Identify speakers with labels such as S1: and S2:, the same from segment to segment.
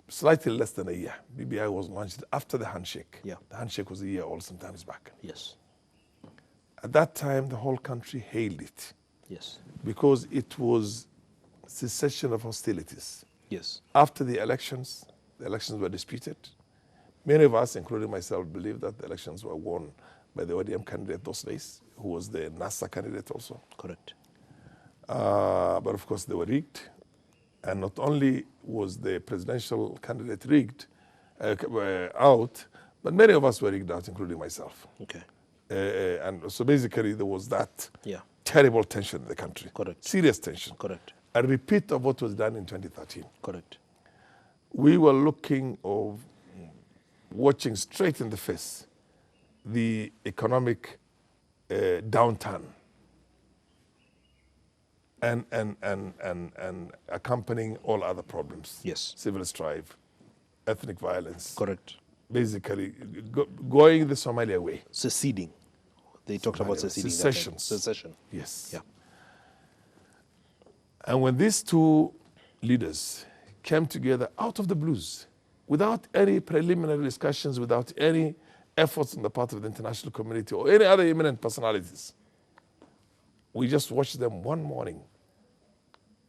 S1: slightly less than a year. BBI was launched after the handshake.
S2: Yeah.
S1: The handshake was a year old sometimes back.
S2: Yes.
S1: At that time, the whole country hailed it
S2: Yes.
S1: because it was cessation of hostilities.
S2: Yes.
S1: After the elections were disputed. Many of us, including myself, believe that the elections were won by the ODM candidate those days, who was the NASA candidate also.
S2: Correct.
S1: But of course, they were rigged. And not only was the presidential candidate rigged out, but many of us were rigged out, including myself.
S2: Okay.
S1: And so basically, there was that
S2: Yeah.
S1: terrible tension in the country.
S2: Correct.
S1: Serious tension.
S2: Correct.
S1: A repeat of what was done in 2013.
S2: Correct.
S1: We were watching straight in the face the economic downturn and accompanying all other problems.
S2: Yes.
S1: Civil strife, ethnic violence.
S2: Correct.
S1: Basically, going the Somalia way.
S2: Seceding. They talked about seceding.
S1: Secessions.
S2: Secession.
S1: Yes.
S2: Yeah.
S1: And when these two leaders came together out of the blues, without any preliminary discussions, without any efforts on the part of the international community or any other eminent personalities, we just watched them one morning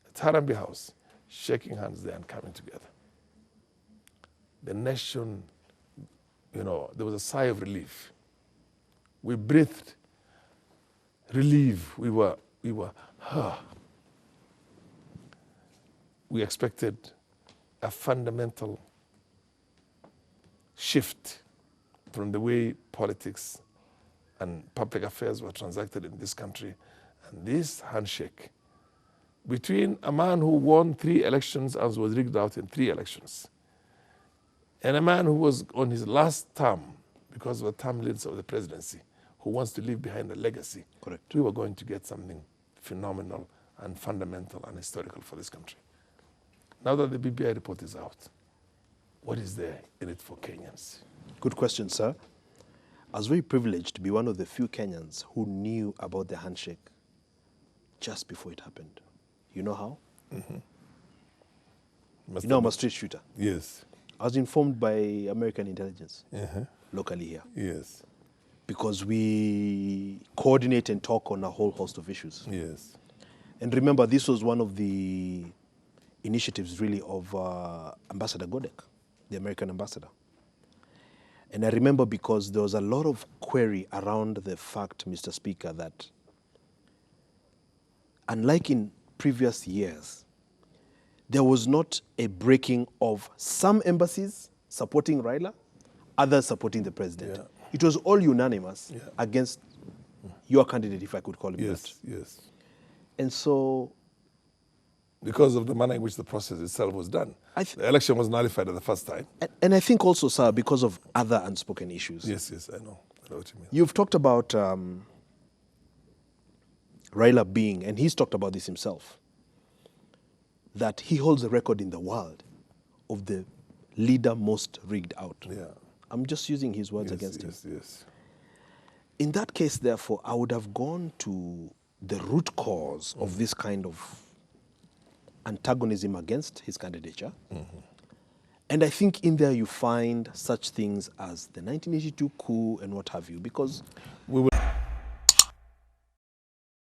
S1: at Harambee House, shaking hands there and coming together. The nation, there was a sigh of relief. We breathed relief. We were, we expected a fundamental shift from the way politics and public affairs were transacted in this country. And this handshake between a man who won 3 elections and was rigged out in 3 elections, and a man who was on his last term because of the term limits of the presidency, who wants to leave behind a legacy.
S2: Correct.
S1: We were going to get something phenomenal and fundamental and historical for this country. Now that the BBI report is out, what is there in it for Kenyans?
S2: Good question, sir. I was very privileged to be one of the few Kenyans who knew about the handshake just before it happened. You know how?
S1: Mm-hmm.
S2: You know I'm a straight shooter.
S1: Yes.
S2: I was informed by American intelligence
S1: Uh-huh.
S2: locally here.
S1: Yes.
S2: Because we coordinate and talk on a whole host of issues.
S1: Yes.
S2: And remember, this was one of the initiatives really of Ambassador Godek, the American ambassador. And I remember because there was a lot of query around the fact, Mr. Speaker, that unlike in previous years, there was not a breaking of some embassies supporting Raila, others supporting the president.
S1: Yeah.
S2: It was all unanimous
S1: Yeah.
S2: against your candidate, if I could call him
S1: Yes.
S2: that.
S1: Yes.
S2: And so,
S1: Because of the manner in which the process itself was done. The election was nullified at the first time.
S2: and I think also, sir, because of other unspoken issues.
S1: Yes, yes, I know. I know what you mean.
S2: You've talked about Raila being, and he's talked about this himself, that he holds a record in the world of the leader most rigged out.
S1: Yeah.
S2: I'm just using his words
S1: Yes,
S2: against him.
S1: yes, yes.
S2: In that case, therefore, I would have gone to the root cause of this kind of antagonism against his candidature. Mm-hmm. And I think in there you find such things as the 1982 coup and what have you, because...
S1: We